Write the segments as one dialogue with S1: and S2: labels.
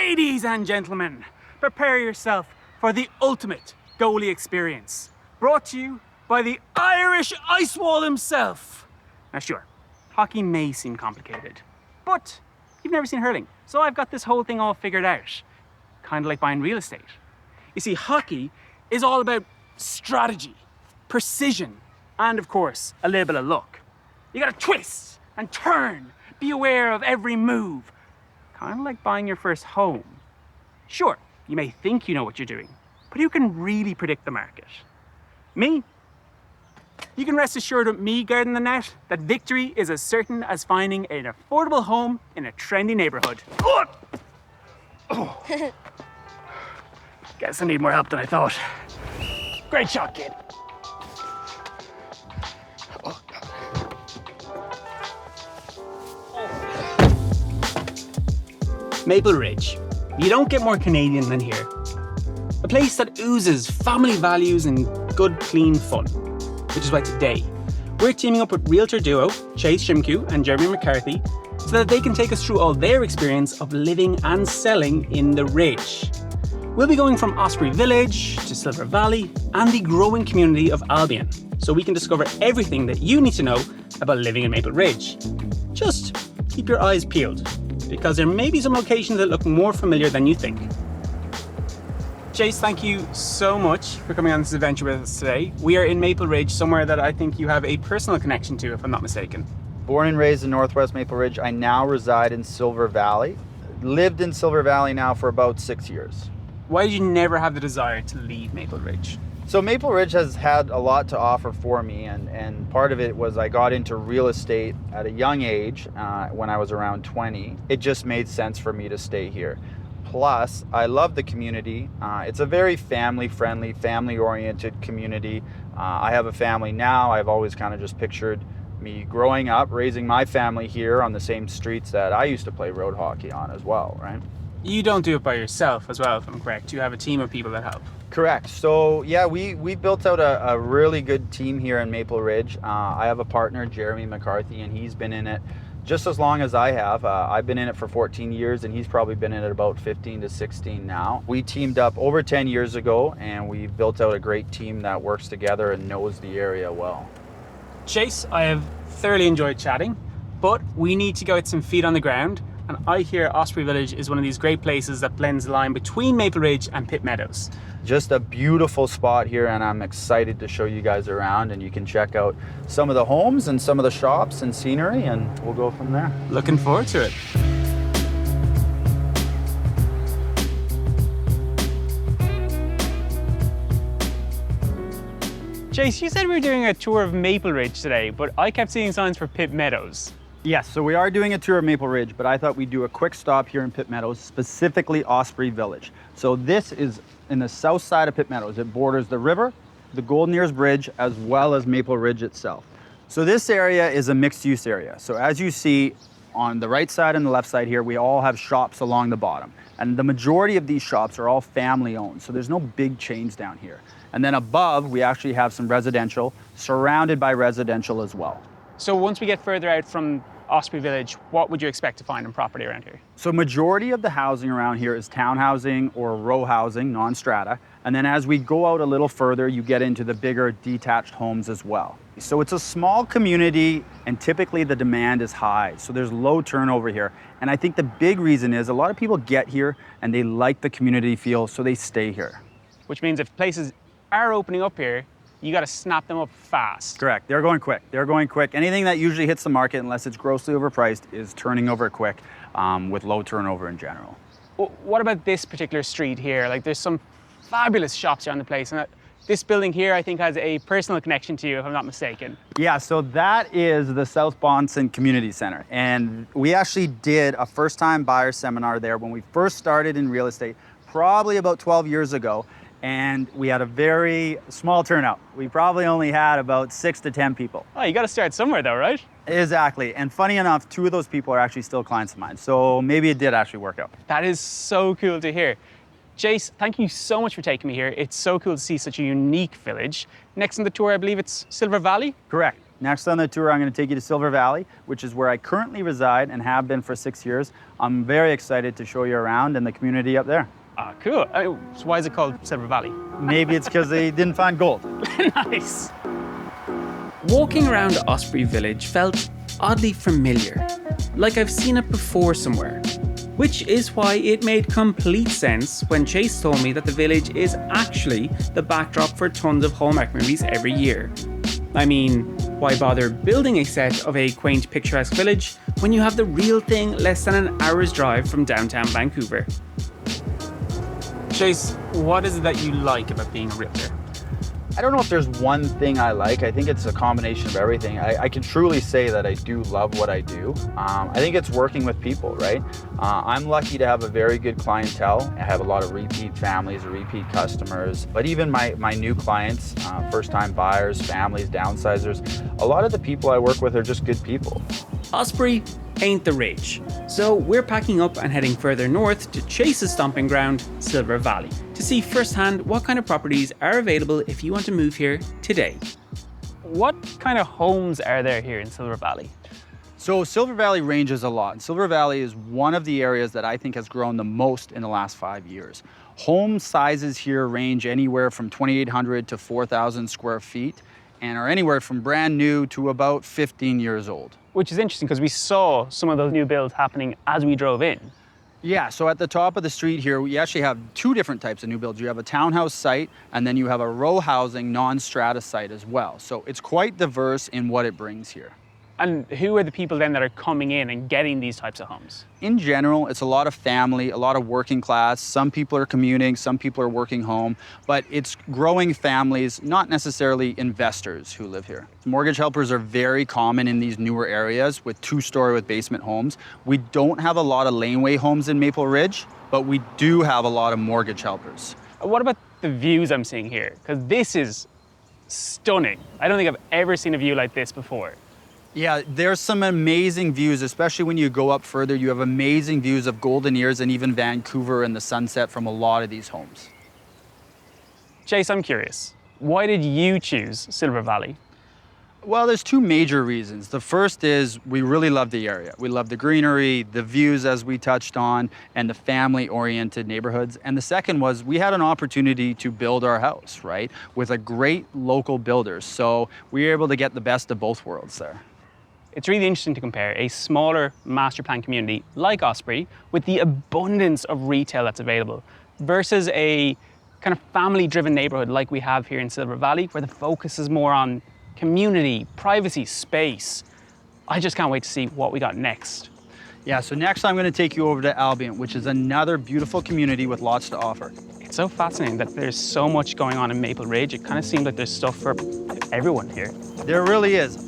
S1: Ladies and gentlemen, prepare yourself for the ultimate goalie experience. Brought to you by the Irish Ice Wall himself. Now sure, hockey may seem complicated, but you've never seen hurling, so I've got this whole thing all figured out. Kind of like buying real estate. You see, hockey is all about strategy, precision, and of course, a little bit of luck. You gotta twist and turn, be aware of every move. Kind of like buying your first home. Sure, you may think you know what you're doing, but who can really predict the market? Me? You can rest assured with me guarding the net that victory is as certain as finding an affordable home in a trendy neighborhood. Oh. Guess I need more help than I thought. Great shot, kid. Maple Ridge. You don't get more Canadian than here. A place that oozes family values and good, clean fun. Which is why today, we're teaming up with realtor duo ChaseShymkiw and Jeremy McCarthy so that they can take us through all their experience of living and selling in the Ridge. We'll be going from Osprey Village to Silver Valley and the growing community of Albian, so we can discover everything that you need to know about living in Maple Ridge. Just keep your eyes peeled, because there may be some locations that look more familiar than you think. Chase, thank you so much for coming on this adventure with us today. We are in Maple Ridge, somewhere that I think you have a personal connection to, if I'm not mistaken.
S2: Born and raised in Northwest Maple Ridge, I now reside in Silver Valley. Lived in Silver Valley now for about 6 years.
S1: Why did you never have the desire to leave Maple Ridge?
S2: So Maple Ridge has had a lot to offer for me, and part of it was I got into real estate at a young age when I was around 20. It just made sense for me to stay here. Plus, I love the community. It's a very family-friendly, family-oriented community. I have a family now. I've always kind of just pictured me growing up, raising my family here on the same streets that I used to play road hockey on as well, right?
S1: You don't do it by yourself as well, if I'm correct. You have a team of people that help.
S2: Correct. So yeah, we built out a really good team here in Maple Ridge. I have a partner, Jeremy McCarthy, and he's been in it just as long as I have. I've been in it for 14 years, and he's probably been in it about 15 to 16 now. We teamed up over 10 years ago, and we built out a great team that works together and knows the area well.
S1: Chase, I have thoroughly enjoyed chatting, but we need to go get some feet on the ground. And I hear Osprey Village is one of these great places that blends the line between Maple Ridge and Pitt Meadows.
S2: Just a beautiful spot here, and I'm excited to show you guys around, and you can check out some of the homes and some of the shops and scenery, and we'll go from there.
S1: Looking forward to it. Chase, you said we were doing a tour of Maple Ridge today, but I kept seeing signs for Pitt Meadows.
S2: Yes, so we are doing a tour of Maple Ridge, but I thought we'd do a quick stop here in Pitt Meadows, specifically Osprey Village. So this is in the south side of Pitt Meadows. It borders the river, the Golden Ears Bridge, as well as Maple Ridge itself. So this area is a mixed use area. So as you see on the right side and the left side here, we all have shops along the bottom. And the majority of these shops are all family owned. So there's no big chains down here. And then above, we actually have some residential, surrounded by residential as well.
S1: So once we get further out from Osprey Village, what would you expect to find in property around here?
S2: So majority of the housing around here is town housing or row housing, non-strata. And then as we go out a little further, you get into the bigger detached homes as well. So it's a small community, and typically the demand is high. So there's low turnover here. And I think the big reason is a lot of people get here and they like the community feel, so they stay here.
S1: Which means if places are opening up here, you got to snap them up fast.
S2: Correct. They're going quick. They're going quick. Anything that usually hits the market, unless it's grossly overpriced, is turning over quick with low turnover in general.
S1: What about this particular street here? Like, there's some fabulous shops around the place, and this building here, I think, has a personal connection to you, if I'm not mistaken.
S2: Yeah, so that is the South Bonson Community Center. And we actually did a first-time buyer seminar there when we first started in real estate, probably about 12 years ago. And we had a very small turnout. We probably only had about 6 to 10 people.
S1: Oh, you got to start somewhere though, right?
S2: Exactly. And funny enough, 2 of those people are actually still clients of mine. So maybe it did actually work out.
S1: That is so cool to hear. Chase, thank you so much for taking me here. It's so cool to see such a unique village. Next on the tour, I believe it's Silver Valley?
S2: Correct. Next on the tour, I'm going to take you to Silver Valley, which is where I currently reside and have been for 6 years. I'm very excited to show you around and the community up there.
S1: Ah, cool. So why is it called Silver Valley?
S2: Maybe it's because they didn't find gold.
S1: Nice. Walking around Osprey Village felt oddly familiar, like I've seen it before somewhere. Which is why it made complete sense when Chase told me that the village is actually the backdrop for tons of Hallmark movies every year. I mean, why bother building a set of a quaint, picturesque village when you have the real thing less than an hour's drive from downtown Vancouver? Chase, what is it that you like about being a realtor?
S2: I don't know if there's one thing I like. I think it's a combination of everything. I can truly say that I do love what I do. I think it's working with people, right? I'm lucky to have a very good clientele. I have a lot of repeat families, repeat customers, but even my new clients, first-time buyers, families, downsizers, a lot of the people I work with are just good people.
S1: Osprey ain't the rage, so we're packing up and heading further north to Chase's stomping ground, Silver Valley, to see firsthand what kind of properties are available if you want to move here today. What kind of homes are there here in Silver Valley?
S2: So Silver Valley ranges a lot. Silver Valley is one of the areas that I think has grown the most in the last 5 years. Home sizes here range anywhere from 2,800 to 4,000 square feet and are anywhere from brand new to about 15 years old.
S1: Which is interesting because we saw some of those new builds happening as we drove in.
S2: Yeah, so at the top of the street here, we actually have two different types of new builds. You have a townhouse site, and then you have a row housing non-strata site as well. So it's quite diverse in what it brings here.
S1: And who are the people then that are coming in and getting these types of homes?
S2: In general, it's a lot of family, a lot of working class. Some people are commuting, some people are working home, but it's growing families, not necessarily investors who live here. Mortgage helpers are very common in these newer areas with two-story with basement homes. We don't have a lot of laneway homes in Maple Ridge, but we do have a lot of mortgage helpers.
S1: What about the views I'm seeing here? Because this is stunning. I don't think I've ever seen a view like this before.
S2: Yeah, there's some amazing views, especially when you go up further. You have amazing views of Golden Ears and even Vancouver and the sunset from a lot of these homes.
S1: Chase, I'm curious. Why did you choose Silver Valley?
S2: Well, there's two major reasons. The first is we really love the area. We love the greenery, the views as we touched on, and the family-oriented neighborhoods. And the second was we had an opportunity to build our house, right, with a great local builder. So we were able to get the best of both worlds there.
S1: It's really interesting to compare a smaller master plan community like Osprey with the abundance of retail that's available versus a kind of family-driven neighborhood like we have here in Silver Valley, where the focus is more on community, privacy, space. I just can't wait to see what we got next.
S2: Yeah, so next I'm going to take you over to Albian, which is another beautiful community with lots to offer.
S1: It's so fascinating that there's so much going on in Maple Ridge. It kind of seems like there's stuff for everyone here.
S2: There really is.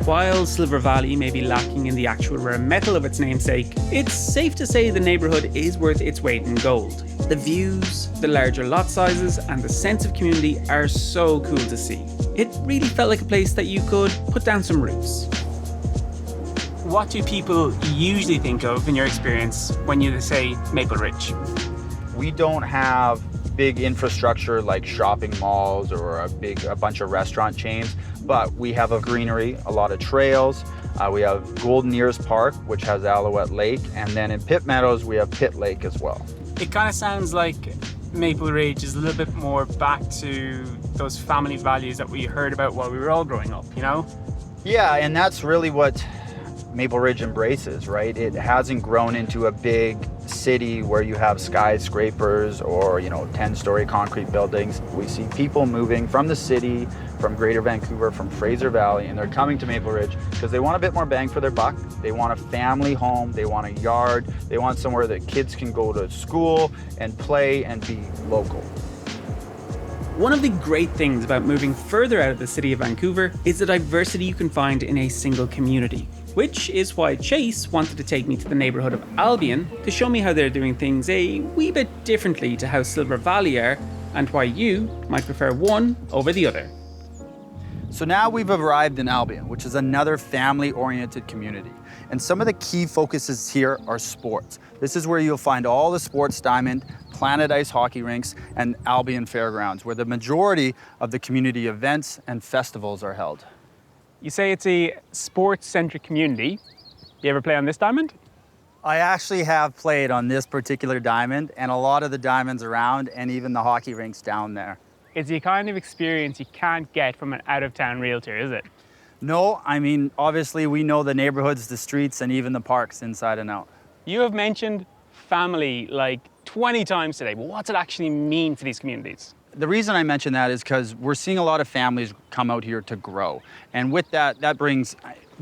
S1: While Silver Valley may be lacking in the actual rare metal of its namesake, it's safe to say the neighbourhood is worth its weight in gold. The views, the larger lot sizes, and the sense of community are so cool to see. It really felt like a place that you could put down some roots. What do people usually think of in your experience when you say Maple Ridge?
S2: We don't have big infrastructure like shopping malls or a bunch of restaurant chains, but we have a greenery, a lot of trails. We have Golden Ears Park, which has Alouette Lake, and then in Pitt Meadows, we have Pitt Lake as well.
S1: It kind of sounds like Maple Ridge is a little bit more back to those family values that we heard about while we were all growing up, you know?
S2: Yeah, and that's really what Maple Ridge embraces, right? It hasn't grown into a big city where you have skyscrapers or, 10-story concrete buildings. We see people moving from the city, from Greater Vancouver, from Fraser Valley, and they're coming to Maple Ridge because they want a bit more bang for their buck. They want a family home, they want a yard, they want somewhere that kids can go to school and play and be local.
S1: One of the great things about moving further out of the city of Vancouver is the diversity you can find in a single community, which is why Chase wanted to take me to the neighbourhood of Albion to show me how they're doing things a wee bit differently to how Silver Valley are, and why you might prefer one over the other.
S2: So now we've arrived in Albion, which is another family-oriented community. And some of the key focuses here are sports. This is where you'll find all the sports diamond, Planet Ice hockey rinks and Albian fairgrounds, where the majority of the community events and festivals are held.
S1: You say it's a sports-centric community. You ever play on this diamond?
S2: I actually have played on this particular diamond and a lot of the diamonds around and even the hockey rinks down there.
S1: It's the kind of experience you can't get from an out-of-town realtor, is it?
S2: No, I mean, obviously we know the neighborhoods, the streets, and even the parks inside and out.
S1: You have mentioned family like 20 times today, but what's it actually mean for these communities?
S2: The reason I mention that is because we're seeing a lot of families come out here to grow. And with that, that brings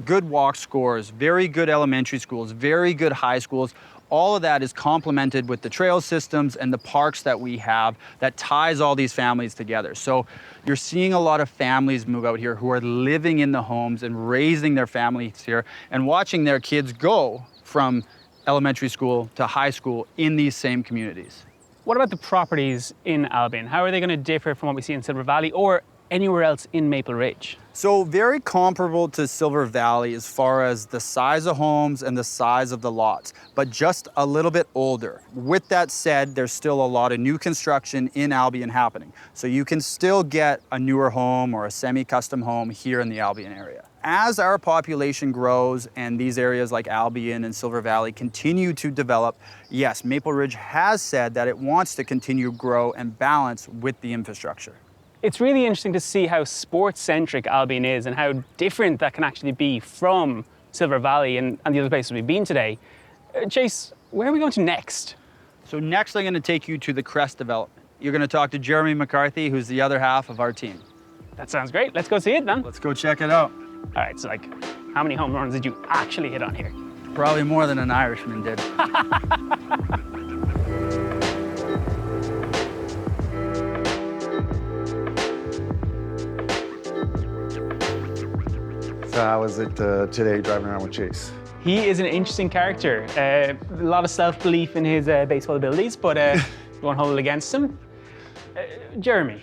S2: good walk scores, very good elementary schools, very good high schools. All of that is complemented with the trail systems and the parks that we have that ties all these families together. So you're seeing a lot of families move out here who are living in the homes and raising their families here and watching their kids go from elementary school to high school in these same communities.
S1: What about the properties in Albian? How are they going to differ from what we see in Silver Valley or anywhere else in Maple Ridge?
S2: So very comparable to Silver Valley as far as the size of homes and the size of the lots, but just a little bit older. With that said, there's still a lot of new construction in Albian happening. So you can still get a newer home or a semi-custom home here in the Albian area. As our population grows and these areas like Albian and Silver Valley continue to develop, yes, Maple Ridge has said that it wants to continue to grow and balance with the infrastructure.
S1: It's really interesting to see how sports-centric Albion is and how different that can actually be from Silver Valley and the other places we've been today. Chase, where are we going to next?
S2: So next I'm going to take you to the Crest development. You're going to talk to Jeremy McCarthy, who's the other half of our team.
S1: That sounds great. Let's go see it then.
S2: Let's go check it out.
S1: All right, so how many home runs did you actually hit on here?
S2: Probably more than an Irishman did.
S3: So how was it today driving around with Chase?
S1: He is an interesting character. A lot of self-belief in his baseball abilities, but you won't hold it against him. Jeremy,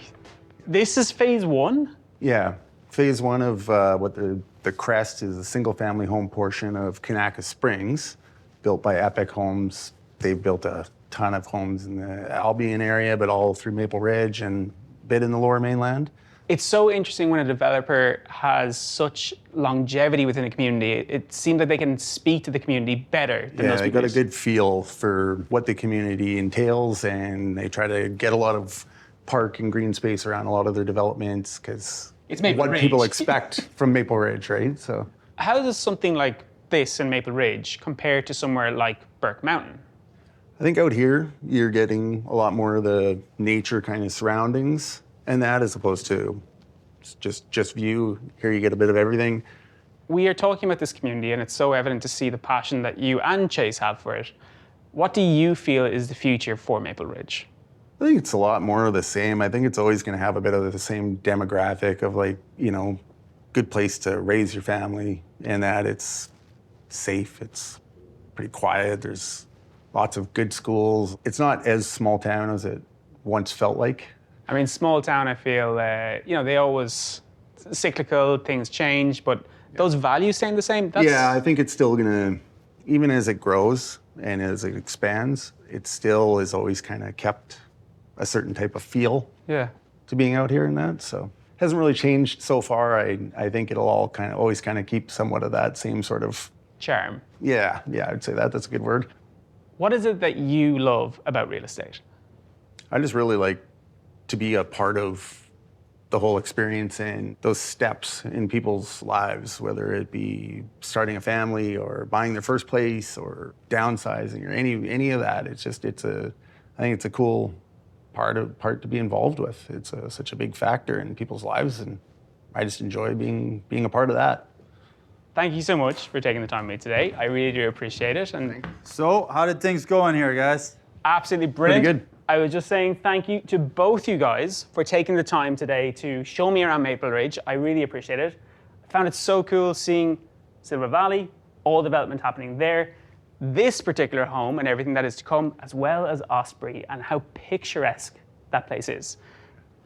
S1: this is phase one?
S3: Yeah, phase one of what the Crest is, a single-family home portion of Kanaka Springs, built by Epic Homes. They've built a ton of homes in the Albion area, but all through Maple Ridge and a bit in the Lower Mainland.
S1: It's so interesting when a developer has such longevity within a community. It seems like they can speak to the community better than most
S3: they
S1: people.
S3: got a good feel for what the community entails, and they try to get a lot of park and green space around a lot of their developments because
S1: It's Maple
S3: what
S1: Ridge.
S3: people expect from Maple Ridge, right? So
S1: How does something like this in Maple Ridge compare to somewhere like Burke Mountain?
S3: I think out here, you're getting a lot more of the nature kind of surroundings and that as opposed to just view. Here you get a bit of everything.
S1: We are talking about this community and it's so evident to see the passion that you and Chase have for it. What do you feel is the future for Maple Ridge?
S3: I think it's a lot more of the same. I think it's always going to have a bit of the same demographic of good place to raise your family and that it's safe, it's pretty quiet, there's lots of good schools. It's not as small town as it once felt like.
S1: I mean, small town, I feel, they always cyclical, things change, but those values staying the same?
S3: Yeah, I think it's still gonna, even as it grows and as it expands, it still is always kind of kept a certain type of feel to being out here and that. So hasn't really changed so far. I think it'll all always keep somewhat of that same sort of
S1: charm.
S3: Yeah, I'd say that's a good word.
S1: What is it that you love about real estate?
S3: I just really like to be a part of the whole experience and those steps in people's lives, whether it be starting a family or buying their first place or downsizing or any of that. I think it's a cool part to be involved with. It's such a big factor in people's lives, and I just enjoy being a part of that.
S1: Thank you so much for taking the time with me today. I really do appreciate it. And
S2: So, how did things go in here, guys?
S1: absolutely brilliant.
S3: Pretty good.
S1: I was just saying thank you to both you guys for taking the time today to show me around Maple Ridge. I really appreciate it. I found it so cool seeing Silver Valley, all development happening there, this particular home and everything that is to come, as well as Osprey and how picturesque that place is.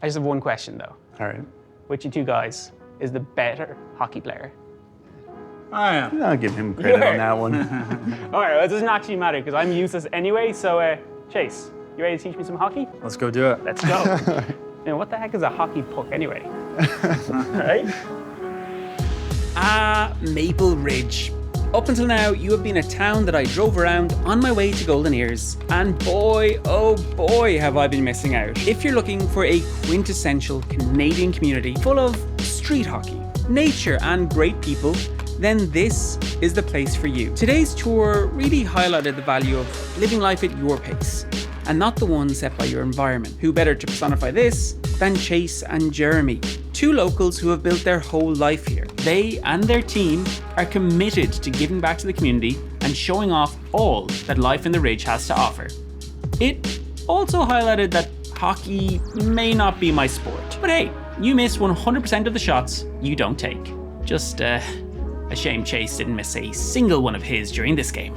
S1: I just have one question though.
S3: All right.
S1: Which of you guys is the better hockey player?
S2: I am.
S3: I'll give him credit on that one.
S1: All right, well, it doesn't actually matter because I'm useless anyway, so Chase, You ready to teach me some hockey?
S2: Let's go do it.
S1: Let's go. Now, what the heck is a hockey puck anyway? Right? Maple Ridge. Up until now, you have been a town that I drove around on my way to Golden Ears. And boy, oh boy, have I been missing out. If you're looking for a quintessential Canadian community full of street hockey, nature, and great people, then this is the place for you. Today's tour really highlighted the value of living life at your pace, and not the one set by your environment. Who better to personify this than Chase and Jeremy, two locals who have built their whole life here. They and their team are committed to giving back to the community and showing off all that life in the Ridge has to offer. It also highlighted that hockey may not be my sport, but hey, you miss 100% of the shots you don't take. Just a shame Chase didn't miss a single one of his during this game.